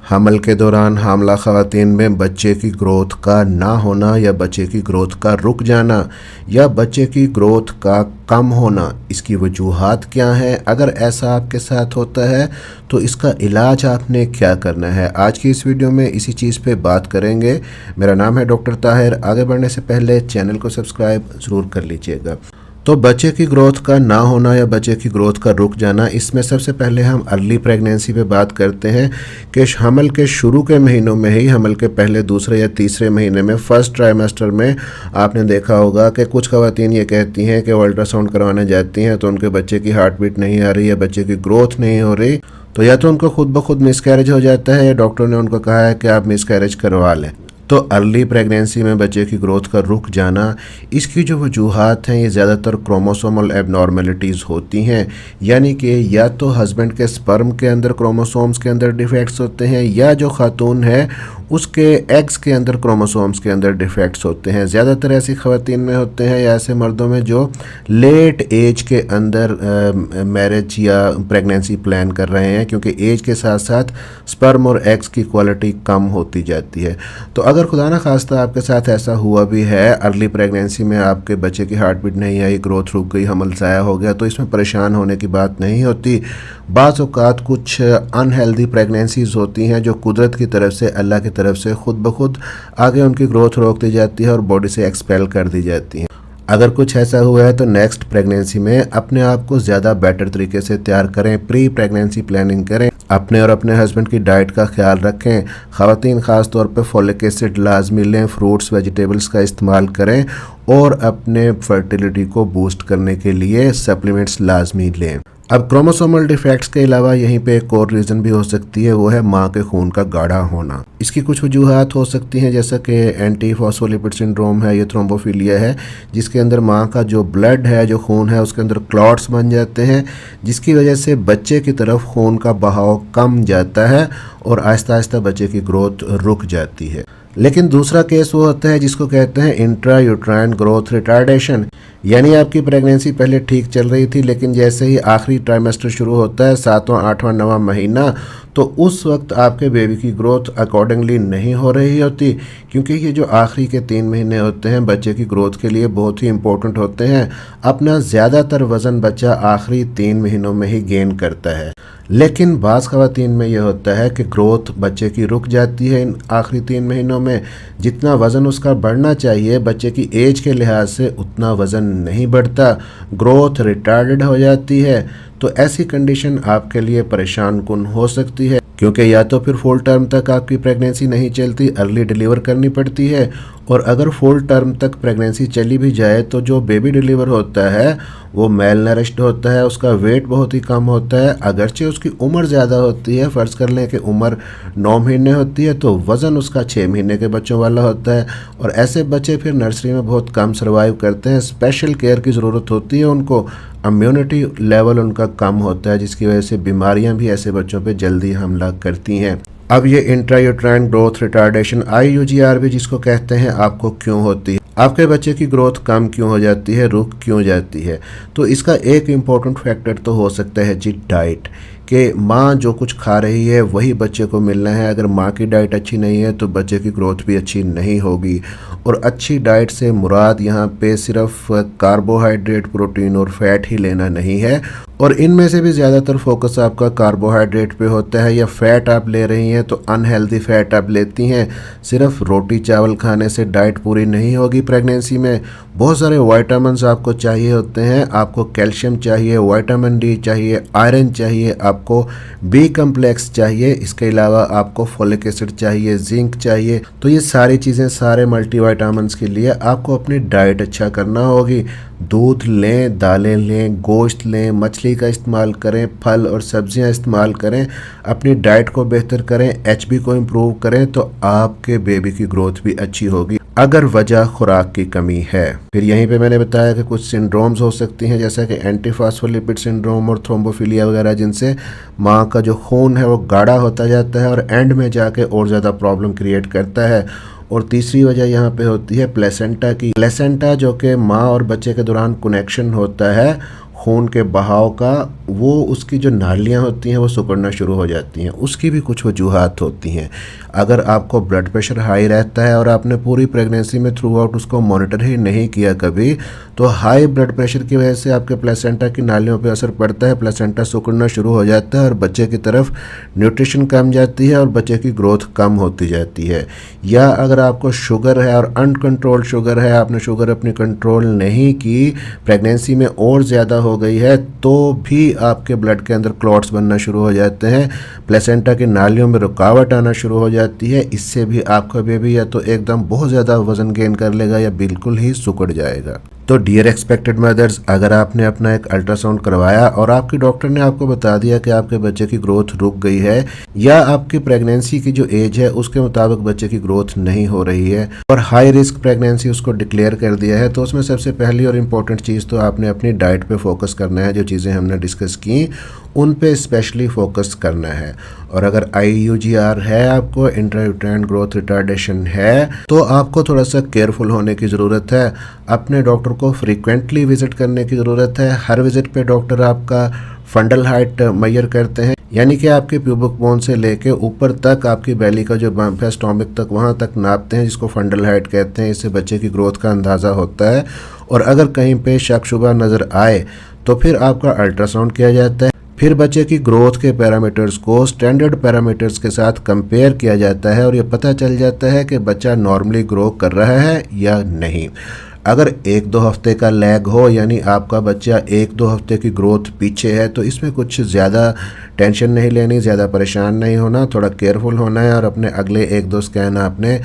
हमल के दौरान हामला ख़वातीन में बच्चे की ग्रोथ का ना होना या बच्चे की ग्रोथ का रुक जाना या बच्चे की ग्रोथ का कम होना, इसकी वजूहात क्या हैं? अगर ऐसा आपके साथ होता है तो इसका इलाज आपने क्या करना है, आज की इस वीडियो में इसी चीज़ पे बात करेंगे। मेरा नाम है डॉक्टर ताहिर। आगे बढ़ने से पहले चैनल को सब्सक्राइब ज़रूर कर लीजिएगा। तो बच्चे की ग्रोथ का ना होना या बच्चे की ग्रोथ का रुक जाना, इसमें सबसे पहले हम अर्ली प्रेगनेंसी पे बात करते हैं कि हमल के शुरू के महीनों में ही, हमल के पहले, दूसरे या तीसरे महीने में, फर्स्ट ट्राइमेस्टर में आपने देखा होगा कि कुछ ख़वातीन ये कहती हैं कि वो अल्ट्रासाउंड करवाने जाती हैं तो उनके बच्चे की हार्ट बीट नहीं आ रही या बच्चे की ग्रोथ नहीं हो रही, तो या तो उनको खुद ब खुद मिसकैरेज हो जाता है या डॉक्टर ने उनको कहा है कि आप मिसकैरेज करवा लें। तो अर्ली प्रेगनेंसी में बच्चे की ग्रोथ का रुक जाना, इसकी जो वजूहात हैं ये ज़्यादातर क्रोमोसोमल एबनॉर्मेलिटीज़ होती हैं, यानी कि या तो हस्बैंड के स्पर्म के अंदर क्रोमोसोम्स के अंदर डिफेक्ट्स होते हैं या जो खातून है उसके एग्स के अंदर क्रोमोसोम्स के अंदर डिफेक्ट्स होते हैं। ज़्यादातर ऐसी ख़वातीन में होते हैं या ऐसे मर्दों में जो लेट एज के अंदर मैरिज या प्रेगनेंसी प्लान कर रहे हैं, क्योंकि एज के साथ साथ स्पर्म और एग्स की क्वालिटी कम होती जाती है। तो अगर खुदा न खास्ता आपके साथ ऐसा हुआ भी है, अर्ली प्रेगनेंसी में आपके बच्चे की हार्ट बीट नहीं आई, ग्रोथ रुक गई, हमल ज़ाया हो गया, तो इसमें परेशान होने की बात नहीं होती। बाज़ औक़ात कुछ अनहेल्दी प्रेगनेंसीज़ होती हैं जो कुदरत की तरफ से, अल्लाह की तरफ से खुद ब खुद आगे उनकी ग्रोथ रोक दी जाती है और बॉडी से एक्सपेल कर दी जाती हैं। अगर कुछ ऐसा हुआ है तो नेक्स्ट प्रेगनेंसी में अपने आप को ज़्यादा बेटर तरीके से तैयार करें, प्री प्रेगनेंसी प्लानिंग करें, अपने और अपने हस्बैंड की डाइट का ख्याल रखें। ख़वातीन ख़ास तौर पे फॉलिक एसिड लाजमी लें, फ्रूट्स वेजिटेबल्स का इस्तेमाल करें और अपने फर्टिलिटी को बूस्ट करने के लिए सप्लीमेंट्स लाजमी लें। अब क्रोमोसोमल डिफेक्ट्स के अलावा यहीं पे एक और रीज़न भी हो सकती है, वो है माँ के खून का गाढ़ा होना। इसकी कुछ वजूहात हो सकती हैं, जैसा कि एंटी फॉस्फोलिपिड सिंड्रोम है, ये थ्रोम्बोफिलिया है, जिसके अंदर माँ का जो ब्लड है, जो खून है, उसके अंदर क्लॉट्स बन जाते हैं, जिसकी वजह से बच्चे की तरफ खून का बहाव कम जाता है और आहिस्ता आहिस्ता बच्चे की ग्रोथ रुक जाती है। लेकिन दूसरा केस वो होता है जिसको कहते हैं इंट्रा यूट्राइन ग्रोथ रिटार्डेशन, यानी आपकी प्रेगनेंसी पहले ठीक चल रही थी लेकिन जैसे ही आखिरी ट्राइमेस्टर शुरू होता है, 7वां 8वां 9वां महीना, तो उस वक्त आपके बेबी की ग्रोथ अकॉर्डिंगली नहीं हो रही होती, क्योंकि ये जो आखिरी के 3 महीने होते हैं बच्चे की ग्रोथ के लिए बहुत ही इंपॉर्टेंट होते हैं। अपना ज़्यादातर वज़न बच्चा आखिरी 3 महीनों में ही गेन करता है, लेकिन बाज़ ख़वातीन में यह होता है कि ग्रोथ बच्चे की रुक जाती है इन आखिरी 3 महीनों में। जितना वज़न उसका बढ़ना चाहिए बच्चे की एज के लिहाज से उतना वज़न नहीं बढ़ता, ग्रोथ रिटार्डेड हो जाती है। तो ऐसी कंडीशन आपके लिए परेशान कुन हो सकती है, क्योंकि या तो फिर फुल टर्म तक आपकी प्रेगनेंसी नहीं चलती, अर्ली डिलीवर करनी पड़ती है, और अगर फुल टर्म तक प्रेगनेंसी चली भी जाए तो जो बेबी डिलीवर होता है वो मेल नरिश्ड होता है, उसका वेट बहुत ही कम होता है, अगरचे उसकी उम्र ज़्यादा होती है, फ़र्ज़ कर लें कि उम्र 9 महीने होती है तो वज़न उसका 6 महीने के बच्चों वाला होता है, और ऐसे बच्चे फिर नर्सरी में बहुत कम सर्वाइव करते हैं, स्पेशल केयर की ज़रूरत होती है उनको, इम्यूनिटी लेवल उनका कम होता है, जिसकी वजह से बीमारियां भी ऐसे बच्चों पे जल्दी हमला करती हैं। अब ये इंट्रायूट्राइन ग्रोथ रिटार्डेशन IUGR भी जिसको कहते हैं, आपको क्यों होती है, आपके बच्चे की ग्रोथ कम क्यों हो जाती है, रुक क्यों जाती है? तो इसका एक इम्पॉर्टेंट फैक्टर तो हो सकता है जी डाइट, कि माँ जो कुछ खा रही है वही बच्चे को मिलना है। अगर माँ की डाइट अच्छी नहीं है तो बच्चे की ग्रोथ भी अच्छी नहीं होगी, और अच्छी डाइट से मुराद यहाँ पे सिर्फ कार्बोहाइड्रेट, प्रोटीन और फैट ही लेना नहीं है, और इनमें से भी ज़्यादातर फोकस आपका कार्बोहाइड्रेट पे होता है, या फैट आप ले रही हैं तो अनहेल्दी फैट आप लेती हैं। सिर्फ रोटी चावल खाने से डाइट पूरी नहीं होगी प्रेगनेंसी में, बहुत सारे विटामिन्स आपको चाहिए होते हैं, आपको कैल्शियम चाहिए, विटामिन D चाहिए, आयरन चाहिए, आपको B कम्प्लेक्स चाहिए, इसके अलावा आपको फॉलिक एसिड चाहिए, जिंक चाहिए। तो ये सारी चीज़ें, सारे मल्टीविटामिन्स के लिए आपको अपनी डाइट अच्छा करना होगी। दूध लें, दालें लें, गोश्त लें, मछली का इस्तेमाल करें, फल और सब्जियां इस्तेमाल करें, अपनी डाइट को बेहतर करें, HB को इम्प्रूव करें, तो आपके बेबी की ग्रोथ भी अच्छी होगी। अगर वजह खुराक की कमी है, फिर यहीं पे मैंने बताया कि कुछ सिंड्रोम्स हो सकती हैं, जैसा कि एंटी फॉस्फोलिपिड सिंड्रोम और थ्रोम्बोफिलिया वगैरह, जिनसे माँ का जो खून है वो गाढ़ा होता जाता है और एंड में जाके और ज़्यादा प्रॉब्लम क्रिएट करता है। और तीसरी वजह यहाँ पे होती है प्लेसेंटा की। प्लेसेंटा जो कि माँ और बच्चे के दौरान कनेक्शन होता है खून के बहाव का, वो उसकी जो नालियाँ होती हैं वो सिकुड़ना शुरू हो जाती हैं। उसकी भी कुछ वजूहात होती हैं। अगर आपको ब्लड प्रेशर हाई रहता है और आपने पूरी प्रेगनेंसी में थ्रू आउट उसको मॉनिटर ही नहीं किया कभी, तो हाई ब्लड प्रेशर की वजह से आपके प्लेसेंटा की नालियों पे असर पड़ता है, प्लेसेंटा सिकुड़ना शुरू हो जाता है और बच्चे की तरफ न्यूट्रिशन कम जाती है और बच्चे की ग्रोथ कम होती जाती है। या अगर आपको शुगर है और अनकंट्रोल्ड शुगर है, आपने शुगर अपनी कंट्रोल नहीं की, प्रेगनेंसी में और ज़्यादा हो गई है, तो भी आपके ब्लड के अंदर क्लॉट्स बनना शुरू हो जाते हैं, प्लेसेंटा की नालियों में रुकावट आना शुरू हो जाती है। इससे भी आपका बेबी या तो एकदम बहुत ज़्यादा वज़न गेन कर लेगा या बिल्कुल ही सिकुड़ जाएगा। तो डियर एक्सपेक्टेड मदर्स, अगर आपने अपना एक अल्ट्रासाउंड करवाया और आपके डॉक्टर ने आपको बता दिया कि आपके बच्चे की ग्रोथ रुक गई है या आपकी प्रेगनेंसी की जो एज है उसके मुताबिक बच्चे की ग्रोथ नहीं हो रही है और हाई रिस्क प्रेगनेंसी उसको डिक्लेयर कर दिया है, तो उसमें सबसे पहली और इम्पॉर्टेंट चीज़ तो आपने अपनी डाइट पे फोकस करना है। जो चीज़ें हमने डिस्कस की उन पे स्पेशली फोकस करना है। और अगर IUGR है, आपको इंट्रायूटेराइन ग्रोथ रिटार्डेशन है, तो आपको थोड़ा सा केयरफुल होने की ज़रूरत है। अपने डॉक्टर को फ्रीक्वेंटली विज़िट करने की ज़रूरत है। हर विज़िट पे डॉक्टर आपका फंडल हाइट मेजर करते हैं, यानी कि आपके प्यूबिक बोन से लेके ऊपर तक आपकी बेली का जो बम्प है स्टोमिक तक, वहाँ तक नापते हैं, जिसको फंडल हाइट कहते हैं। इससे बच्चे की ग्रोथ का अंदाज़ा होता है। और अगर कहीं पे शक शुबा नज़र आए तो फिर आपका अल्ट्रासाउंड किया जाता है। फिर बच्चे की ग्रोथ के पैरामीटर्स को स्टैंडर्ड पैरामीटर्स के साथ कंपेयर किया जाता है और ये पता चल जाता है कि बच्चा नॉर्मली ग्रो कर रहा है या नहीं। अगर 1-2 हफ्ते का लैग हो, यानी आपका बच्चा 1-2 हफ्ते की ग्रोथ पीछे है, तो इसमें कुछ ज़्यादा टेंशन नहीं लेनी, ज़्यादा परेशान नहीं होना, थोड़ा केयरफुल होना है और अपने अगले 1-2 स्कैन आपने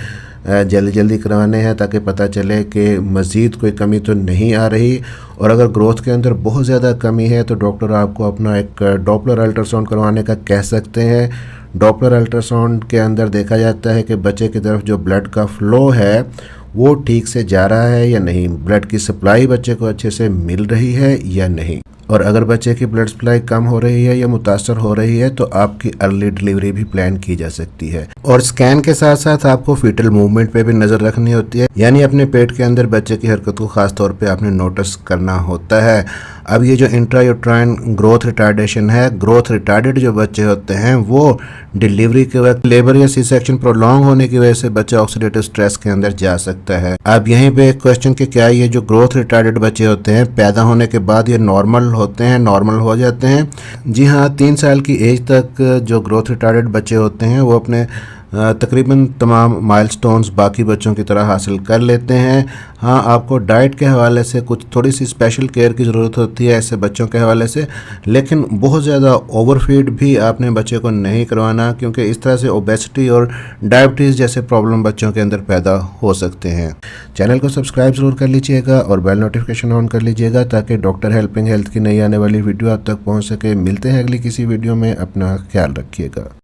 जल्दी जल्दी करवाने हैं ताकि पता चले कि मज़ीद कोई कमी तो नहीं आ रही। और अगर ग्रोथ के अंदर बहुत ज़्यादा कमी है तो डॉक्टर आपको अपना एक डॉपलर अल्ट्रासाउंड करवाने का कह सकते हैं। डॉपलर अल्ट्रासाउंड के अंदर देखा जाता है कि बच्चे की तरफ जो ब्लड का फ़्लो है वो ठीक से जा रहा है या नहीं, ब्लड की सप्लाई बच्चे को अच्छे से मिल रही है या नहीं। और अगर बच्चे की ब्लड सप्लाई कम हो रही है या मुतासर हो रही है तो आपकी अर्ली डिलीवरी भी प्लान की जा सकती है। और स्कैन के साथ साथ आपको फीटल मूवमेंट पे भी नज़र रखनी होती है, यानी अपने पेट के अंदर बच्चे की हरकत को ख़ास तौर पे आपने नोटिस करना होता है। अब ये जो इंट्रायूटेराइन ग्रोथ रिटार्डेशन है, ग्रोथ रिटार्डेड जो बच्चे होते हैं वो डिलीवरी के वक्त लेबर या सी सेक्शन प्रोलॉन्ग होने की वजह से बच्चा ऑक्सीडेटिव स्ट्रेस के अंदर जा सकता है। अब यहीं पे एक क्वेश्चन कि क्या ये जो ग्रोथ रिटार्डेड बच्चे होते हैं पैदा होने के बाद ये नॉर्मल होते हैं, नॉर्मल हो जाते हैं? जी हाँ, 3 साल की एज तक जो ग्रोथ रिटार्डेड बच्चे होते हैं वो अपने तकरीबन तमाम माइलस्टोन्स बाकी बच्चों की तरह हासिल कर लेते हैं। हाँ, आपको डाइट के हवाले से कुछ थोड़ी सी स्पेशल केयर की ज़रूरत होती है ऐसे बच्चों के हवाले से, लेकिन बहुत ज़्यादा ओवरफीड भी आपने बच्चे को नहीं करवाना, क्योंकि इस तरह से ओबेसिटी और डायबिटीज़ जैसे प्रॉब्लम बच्चों के अंदर पैदा हो सकते हैं। चैनल को सब्सक्राइब ज़रूर कर लीजिएगा और बेल नोटिफिकेशन ऑन कर लीजिएगा ताकि डॉक्टर हेल्पिंग हेल्थ की नई आने वाली वीडियो आप तक पहुँच सके। मिलते हैं अगली किसी वीडियो में, अपना ख्याल रखिएगा।